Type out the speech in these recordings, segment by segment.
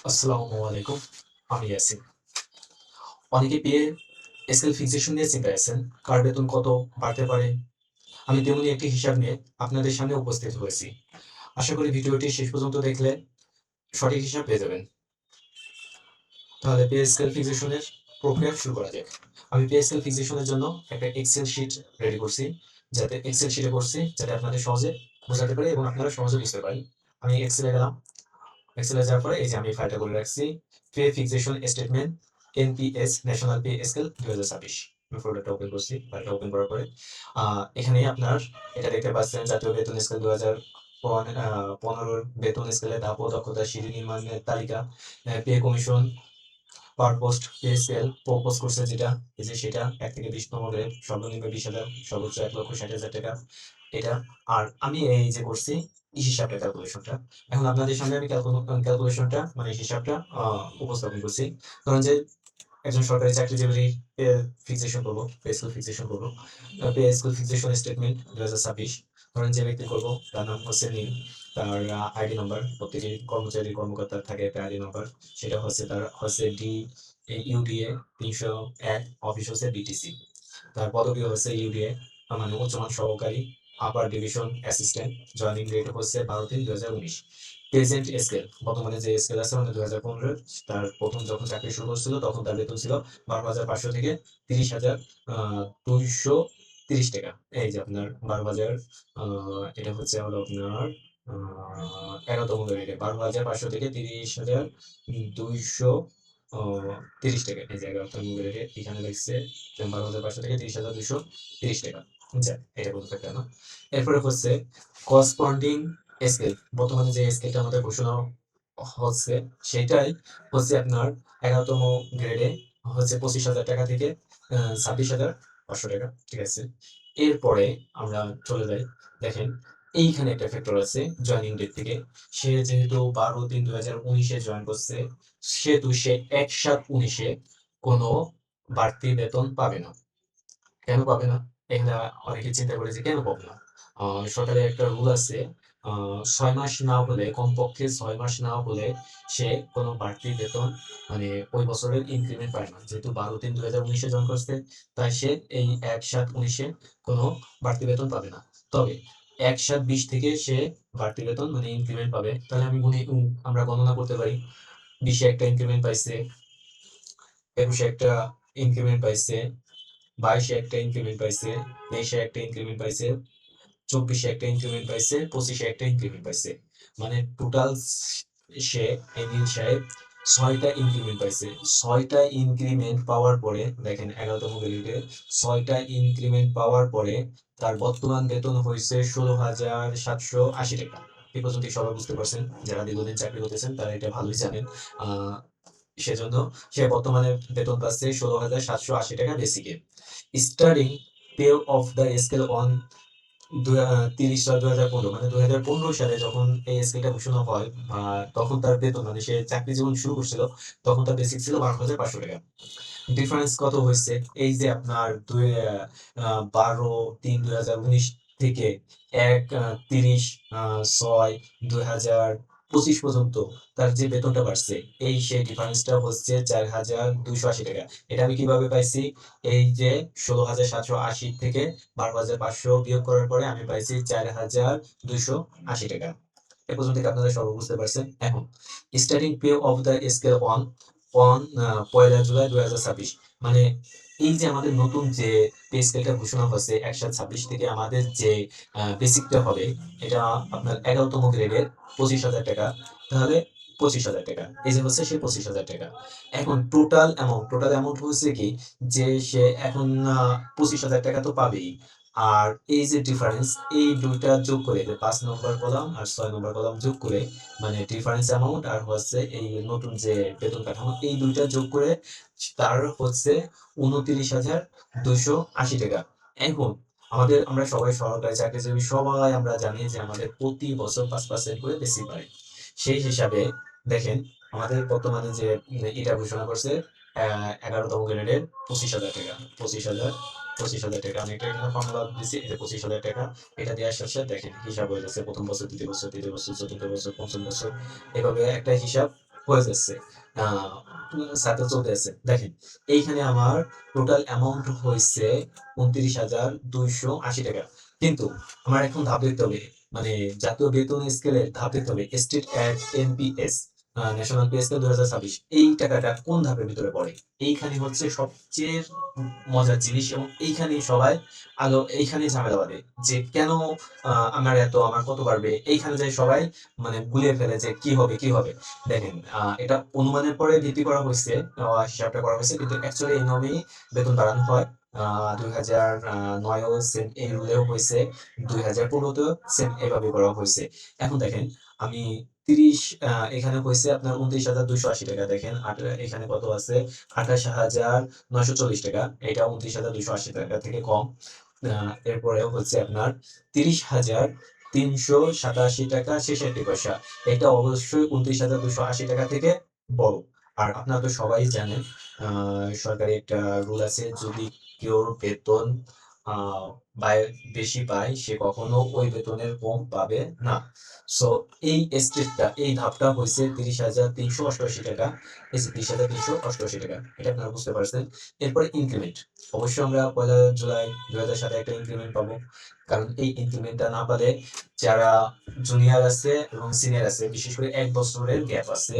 আসসালামু আলাইকুম। আমি ইয়াসিন। অনেকে পেয়ে স্কেল ফিক্সেশন নিয়ে চিন্তায় আছেন। কার বেতন কত বাড়তে পারে? আমি তেমনি একটি হিসাব নিয়ে আপনাদের সামনে উপস্থিত হয়েছি। আশা করি ভিডিওটি শেষ পর্যন্ত দেখলে সঠিক হিসাব পেয়ে যাবেন। তাহলে পে স্কেল ফিক্সেশনের প্রক্রিয়া শুরু করা যাক। আমি পে স্কেল ফিক্সেশনের জন্য একটা এক্সেল শিট রেডি করছি। যাতে এক্সেল শিটে করছি যাতে আপনাদের সহজে বোঝাতে পারি এবং আপনারা সহজে বুঝতে পারেন। আমি এক্সেলে গেলাম। এক্সেলে যাওয়ার পরে এই যে আমি ফাইলটা করে রাখছি pay fixation statement NPS national pay scale 2026। আমি ফোল্ডারটা ওপেন করছি। ফাইলটা ওপেন করার পরে এখানে আপনার এটা দেখতে পাচ্ছেন জাতীয় বেতন স্কেল 2015 বেতন স্কেলে ধাপ ও দক্ষতা সিঁড়ি নির্মাণের তালিকা, পে কমিশন পার পোস্ট পে স্কেল প্রপোজ করছে যেটা এই যে সেটা 1 থেকে 20 তম গ্রেড সর্বনিম্ন 20,000 সর্বোচ্চ 1,60,000 টাকা এটা। আর আমি এই যে করছি এই হিসাবটা ক্যালকুলেশনটা এখন আপনাদের সামনে আমি ক্যালকুলেশনটা মানে হিসাবটা উপস্থাপন করছি। ধরেন যে একজন সরকারি চাকরিজীবী পে ফিক্সেশন করবো, পে স্কেল ফিক্সেশন করবো, পে স্কেল ফিক্সেশন স্টেটমেন্ট 2026। ধরেন যে ব্যক্তি করবো তার নাম হচ্ছে নীল, তার আইডি নাম্বার, প্রত্যেকটি কর্মচারী কর্মকর্তার থাকে একটা আইডি নাম্বার, সেটা হচ্ছে তার হচ্ছে ইউডিএ 301, অফিস হচ্ছে বিটিসি, তার পদবি হচ্ছে ইউডিএ মানে উচ্চমান সহকারী, upper division assistant, joining date হচ্ছে 12/3/2019। প্রেজেন্ট স্কেল বর্তমানে যে স্কেল আছে মানে 2015, তার প্রথম যখন চাকরি শুরু করছিল তখন তার বেতন ছিল 12,500 থেকে 30,230 টাকা। এই যে আপনার 12,000, এটা হচ্ছে হলো আপনার 11তম গ্রেডে 12,500 থেকে 30,230 টাকা। এই যে 11তম গ্রেডে এখানে লিখছে 12,500 থেকে 30,230 টাকা। যাক, এটা কোনো ফ্যাক্টর না। এরপরে হচ্ছে করসপন্ডিং স্কেল, বর্তমানে যে স্কেলটা আমাদের ঘোষণা হচ্ছে সেটাই হচ্ছে আপনার 11তম গ্রেডে হচ্ছে 25,000 টাকা থেকে 26,500 টাকা। ঠিক আছে, এরপরে আমরা চলে যাই। দেখেন এইখানে একটা ফ্যাক্টর আছে জয়েনিং ডেট থেকে। সে যেহেতু 12/3/2019 জয়েন করছে সেহেতু সে 1/7/19 কোনো বাড়তি বেতন পাবে না। কেন পাবে না? এখানে অনেকে চিন্তা করে যে কেন পাবে না? সরকারের একটা রুল আছে, ৬ মাস না হলে, কমপক্ষে ৬ মাস না হলে সে কোনো বাড়তি বেতন মানে ওই বছরের ইনক্রিমেন্ট পায় না। যেহেতু 12/3/2019 জয়েন করছে, তাই সে এই 1/7/19 কোনো বাড়তি বেতন পাবে না। তবে 1/7/20 থেকে সে বাড়তি বেতন মানে ইনক্রিমেন্ট পাবে। তাহলে আমরা গণনা করতে পারি। 20 এ একটা ইনক্রিমেন্ট পাইছে, 21 এ একটা ইনক্রিমেন্ট পাইছে, 22-এ একটা ইনক্রিমেন্ট পাইছে, 23-এ একটা ইনক্রিমেন্ট পাইছে, 24-এ একটা ইনক্রিমেন্ট পাইছে, 25-এ একটা ইনক্রিমেন্ট পাইছে। মানে টোটাল সে এমিল সাহেব 6টা ইনক্রিমেন্ট পাইছে। 6টা ইনক্রিমেন্ট পাওয়ার পরে দেখেন 11তম গ্রেডে 6টা ইনক্রিমেন্ট পাওয়ার পরে তার বর্তমান বেতন হয়েছে 16,780 টাকা। এই পর্যন্ত সবাই বুঝতে পারছেন? যারা দীর্ঘদিন চাকরি করতেছেন তারা এটা ভালোই জানেন। আহ সেজন্য সে বর্তমানে বেতন পাচ্ছে 16,780 টাকা বেসিকে। Starting pay of the scale on 30/6/2015, মানে 2015 সালে যখন এই স্কেলটা ঘোষণা হয় তখন তার বেতন মানে সে চাকরি জীবন শুরু করছিল তখন তার বেসিক ছিল 12,500 টাকা। ডিফারেন্স কত হয়েছে? এই যে আপনার 12/3/2019 থেকে 30/6/2025 পর্যন্ত তার যে বেতনটা বাড়ছে এই সেই ডিফারেন্সটা হচ্ছে 4,280 টাকা। এটা আমি কিভাবে পাইছি? এই যে 16,780 থেকে 12,500 বিয়োগ করার পরে আমি পাইছি 4,280 টাকা। এ পর্যন্ত কি আপনারা সবাই বুঝতে পারছেন? এখন starting pay of the scale on on 1 July 2026, মানে এই যে আমাদের নতুন যে পে স্কেলটা ঘোষণা হচ্ছে 1/7/26 থেকে আমাদের যে বেসিকটা হবে এটা আপনার 11তম গ্রেডের 25,000 টাকা। তাহলে 25,000 টাকা, এই যে হচ্ছে সেই 25,000 টাকা। এখন টোটাল অ্যামাউন্ট হচ্ছে কি যে সে এখন 25,000 টাকা তো পাবেই। আর এই যে ডিফারেন্স এই দুইটা যোগ করে 5 নম্বর কলাম আর 6 নম্বর কলাম যোগ করে মানে ডিফারেন্স অ্যামাউন্ট আর হচ্ছে এই নতুন যে বেতন কাঠামো এই দুইটা যোগ করে তার হচ্ছে 29,280 টাকা। এখন আমরা সবাই সরকারি চাকরিজীবী, সবাই আমরা জানি যে আমাদের প্রতি বছর 5% করে বেশি বাড়ে। সেই হিসাবে দেখেন আমাদের বর্তমানে যে এটা ঘোষণা করছে 11তম গ্রেডের 25,000 টাকা, 25,000 টাকা। আমি একটা এখানে ফর্মুলা দিচ্ছি, এই যে 25,000 টাকা। এটা দেওয়ার সাথে দেখেন হিসাব হয়ে যাচ্ছে প্রথম বছর, দ্বিতীয় বছর, তৃতীয় বছর, চতুর্থ বছর, পঞ্চম বছর, এভাবে একটা হিসাব হয়ে যাচ্ছে, সাইকেল চলতে আছে। দেখেন এইখানে আমার টোটাল অ্যামাউন্ট হয়েছে 29,280 টাকা। কিন্তু আমার এখন ধাপ দেখতে হবে, মানে জাতীয় বেতন স্কেলের ধাপ দেখতে হবে, stayed at NPS, national pay scale 2026, এই টাকাটা কোন ধাপের ভিতরে পড়ে। এইখানে হচ্ছে সবচেয়ে মজার জিনিস, এবং এইখানেই সবাই এইখানেই ঝামেলা বাঁধে যে কেন আমার কত বাড়বে, এইখানে যাই সবাই মানে গুলিয়ে ফেলে যে কি হবে কি হবে। দেখেন এটা অনুমানের পরে ভিত্তি করা হয়েছে, হিসাবটা করা হয়েছে, কিন্তু অ্যাকচুয়ালি এই নিয়মেই বেতন বাড়ানো হয়। 2009-ও সেম এই রুলেও হয়েছে, 2015-তেও সেম এভাবে করা হয়েছে। এখন দেখেন আমি 30 এখানে হয়েছে আপনার 29,280 টাকা। দেখেন এখানে কত আছে, 28,940 টাকা। এটা 29,280 টাকা থেকে কম। এরপরে হচ্ছে আপনার 30,387 টাকা 66 পয়সা। এটা অবশ্যই 29,280 টাকা থেকে বড়। আর আপনারা তো সবাই জানেন সরকারি একটা রুল আছে, যদি কেউ বেতন আহ বেশি পায় সে কখনো ওই বেতনের কম পাবে না। সো এই ধাপটা হয়েছে 30,388 টাকা। এই যে 30,388 টাকা, এটা আপনারা বুঝতে পারছেন। এরপরে ইনক্রিমেন্ট, অবশ্যই আমরা 1 জুলাই 2007 একটা ইনক্রিমেন্ট পাবো, কারণ এই ইনক্রিমেন্টটা না পালে যারা জুনিয়র আছে এবং সিনিয়র আছে, বিশেষ করে 1 বছরের গ্যাপ আছে,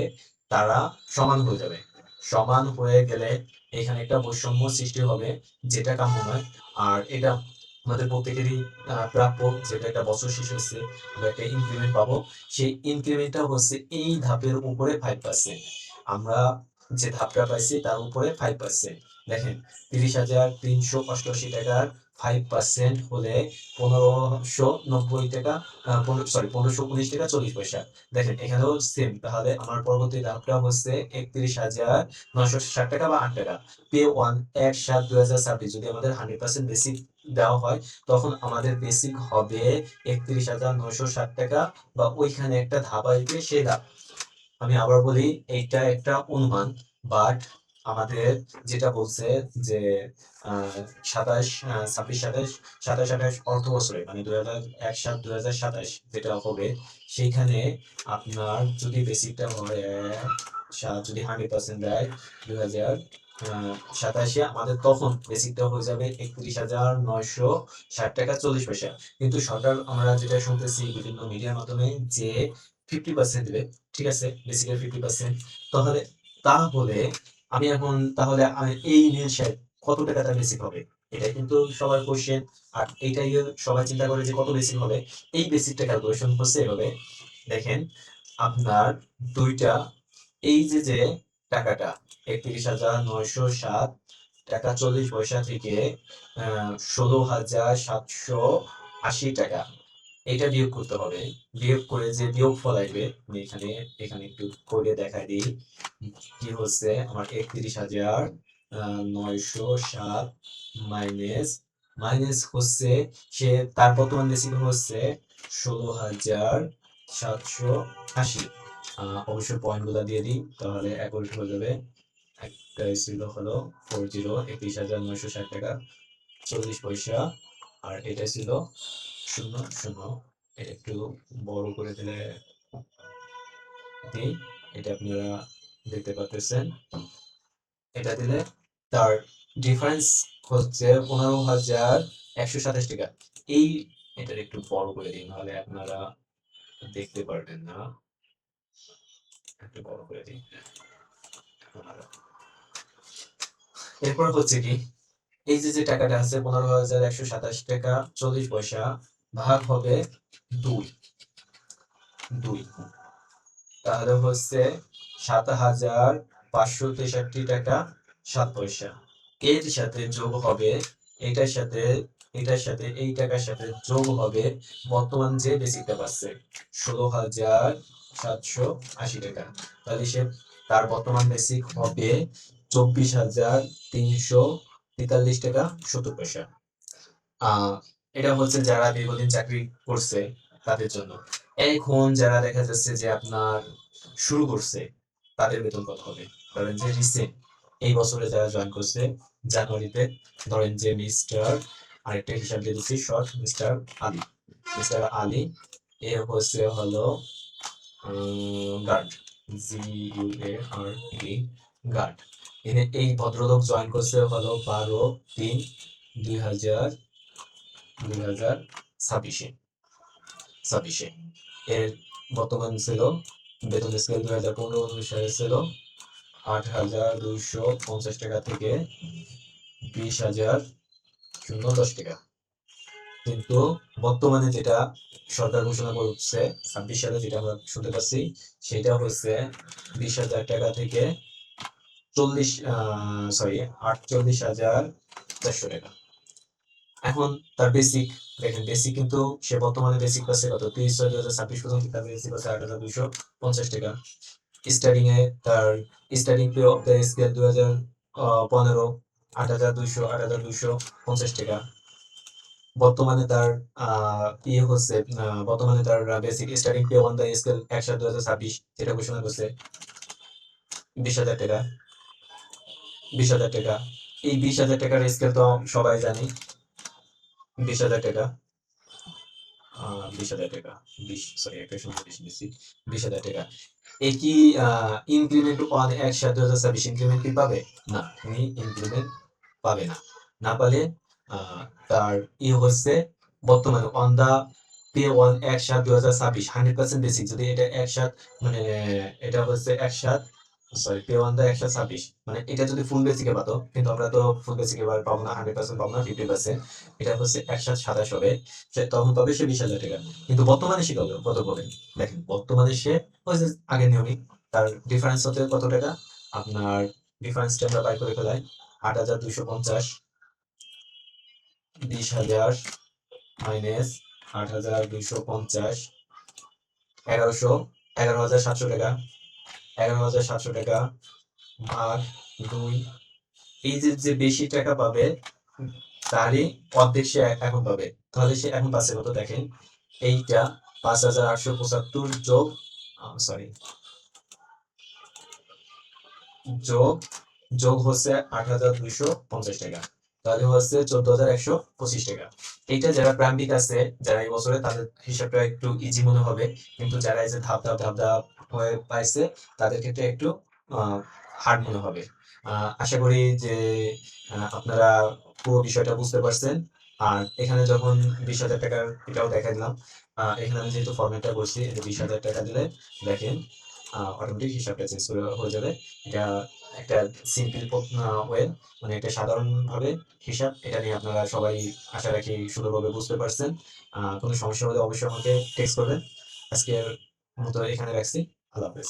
তারা সমান হয়ে যাবে। সমান হয়ে গেলে এখানে একটা বৈষম্য সৃষ্টি হবে, যেটা কাম্য নয়। আর এটা আমাদের প্রত্যেকেরই প্রাপ্য, যেটা একটা বছর শেষ হচ্ছে আমরা একটা ইনক্রিমেন্ট পাবো। সেই ইনক্রিমেন্টটা হচ্ছে এই ধাপের উপরে 5%। আমরা যে ধাপটা পাইছি তার উপরে 5%। দেখেন 30,388 টাকার 5% হলে 1,590 টাকা, 1,519 টাকা 40 পয়সা। দেখেন এখানেও সেম, তাহলে আমার পরবর্তী ধাপটা হচ্ছে 31,960 টাকা বা 8 টাকা। পে ওয়ান 1/7/2026 যদি আমাদের 100% বেসিক দেওয়া হয়, তখন আমাদের বেসিক হবে 31,960 টাকা, বা ওইখানে একটা ধাপ আসবে, সেই ধাপ। আমি আবার বলি, এইটা একটা অনুমান, বাট আমাদের যেটা বলছে যে 27, 26, 27, 27, 28 অর্থ বছরে, মানে 2001-7, 2027 যেটা হবে, সেইখানে আপনার যদি বেসিকটা হয় যদি 100% দেয় 2027, আমাদের তখন বেসিকটা হয়ে যাবে 31,960 টাকা 40 পয়সা। কিন্তু সরকার আমরা যেটা শুনতেছি বিভিন্ন মিডিয়ার মাধ্যমে যে 50% দেবে, ঠিক আছে, বেসিকের 50%। তাহলে তাহলে এই নীল শেড কত টাকা তার বেসিক হবে, এটাই কিন্তু সবার কোশ্চেন। আর এইটাই সবাই চিন্তা করে যে কত বেসিক হবে। এই বেসিকটা ক্যালকুলেশন হচ্ছে এভাবে। দেখেন আপনার দুইটা, এই যে টাকাটা 31,960 টাকা 40 পয়সা থেকে 16,780 টাকা, এটা বিয়োগ করতে হবে। বিয়োগ করে যে বিয়োগ ফল আসবে, আমি এখানে একটু করে দেখাই দিই কি হচ্ছে। আমার 31,960 মাইনাস মাইনাস হচ্ছে, সে তার বর্তমান বেসিক হচ্ছে 16,780। অবশ্যই পয়েন্ট গুলা দিয়ে দিই, তাহলে অ্যাকুরেট হয়ে যাবে। একটা ছিল হলো 40, 31,960 টাকা 40 পয়সা, আর এটা ছিল 00। এটা একটু বড় করে দিলে দিই, এটা আপনারা দেখতে পাচ্ছেন। এটা দিলে তার ডিফারেন্স হচ্ছে 15,127 টাকা। এই এটার একটু বড় করে দিই, নাহলে আপনারা দেখতে পারবেন না। একটু বড় করে দিই। এরপর হচ্ছে কি, এই যে টাকাটা আছে 15,127 টাকা 40 পয়সা, ভাগ হবে 2, তাহলে হচ্ছে 7,563 টাকা 7 পয়সা। এর সাথে যোগ হবে, এটার সাথে এই টাকার সাথে যোগ হবে বর্তমান যে বেসিকটা পাচ্ছে 16,780 টাকা। তাহলে তার বর্তমান বেসিক হবে 24,343 টাকা 70 পয়সা। এটা হচ্ছে যারা দীর্ঘদিন চাকরি করছে তাদের জন্য। এখন যারা দেখা যাচ্ছে যে আপনার শুরু করছে, তাদের বেতন কত হবে। ধরেন যে রিসেন্ট এই বছরে যারা জয়েন করছে জানুয়ারিতে, ধরেন যে আরেকটা হিসাব দিয়ে দিচ্ছি শর্ট, মিস্টার আলী এ হচ্ছে হলো গার্ড, GUARD, গার্ড। এই ভদ্রলোক জয়েন করছে হলো 12/3/2026 এর বর্তমান ছিল বেতন স্কেল 2015 অনুসারে ছিল 8,250 টাকা থেকে 20,010 টাকা। কিন্তু বর্তমানে যেটা সরকার ঘোষণা করছে 26 সালে, যেটা আমরা শুনতে পাচ্ছি, সেটা হচ্ছে 20,000 টাকা থেকে 48,400 টাকা। এখন তার বেসিক দেখেন, বেসিক কিন্তু সে বর্তমানে বেসিক পাচ্ছে কত, 30/6/2026 পর্যন্ত তার বেসিক পাচ্ছে 8,250 টাকা। স্টার্টিং এ তার starting pay of the scale 2015 8,250 টাকা। বর্তমানে তার বর্তমানে তার basic starting pay on the scale 1/7/2026 যেটা ঘোষণা করছে 20,000 টাকা। 20,000 টাকা, এই 20,000 টাকার স্কেল তো সবাই জানি। 20,000 টাকা, 20,000 টাকা, 20,000 টাকা। এ কি ইনক্রিমেন্ট অন 1/7/2026 ইনক্রিমেন্ট কি পাবে? না, উনি ইনক্রিমেন্ট পাবে না। না পালে তার হচ্ছে বর্তমানে on the pay one 1/7/2026 100% basic, যদি এটা 1/7 মানে এটা হচ্ছে 1/7 পে ওয়ান দা 1/26 মানে এটা যদি ফুল বেসিকে পাতো, কিন্তু আমরা তো ফুল বেসিকে এবার পাবো না, 100% পাবো না, 50%। এটা হচ্ছে 1/7/27 হবে, সে তখন পাবে সে 20,000 টাকা। কিন্তু বর্তমানে সে কত পাবে? দেখেন বর্তমানে সে ওই যে আগের নিয়মই, তার ডিফারেন্স হতে কত টাকা, আপনার ডিফারেন্সটা আমরা বাই করে ফেলাই। 8,250 20,000 মাইনাস 8,250 11,700 টাকা। 11,700 টাকা ভাগ 2। এই যে বেশি টাকা পাবে তারই অর্ধেক সে এখন পাবে। তাহলে সে এখন পাচ্ছে কত দেখেন, এইটা 5,875 যোগ সরি যোগ যোগ হচ্ছে 8,250 টাকা, তাহলে হচ্ছে 14,125 টাকা। এইটা যারা প্রারম্ভিক আছে, যারা এই বছরে, তাদের হিসাবটা একটু ইজি মনে হবে, কিন্তু যারা এই যে ধাপ ধাপ ধাপ ধাপ হয়ে পাইছে তাদের ক্ষেত্রে একটু হার্ড মনে হবে। আশা করি যে আপনারা পুরো বিষয়টা বুঝতে পারছেন। আর এখানে যখন 20,000 টাকার এটাও দেখা দিলাম, এখানে আমি যেহেতু ফরম্যাটটা করছি, 20,000 টাকা দিলে দেখেন অটোমেটিক হিসাবটা চেঞ্জ করে হয়ে যাবে। এটা একটা সিম্পল ওয়ে, মানে একটা সাধারণভাবে হিসাব। এটা নিয়ে আপনারা সবাই আশা রাখি সুন্দরভাবে বুঝতে পারছেন। কোনো সমস্যা হলে অবশ্যই আমাকে টেক্সট করবেন। আজকের মতো এখানে রাখছি। আল্লাহ হাফেজ।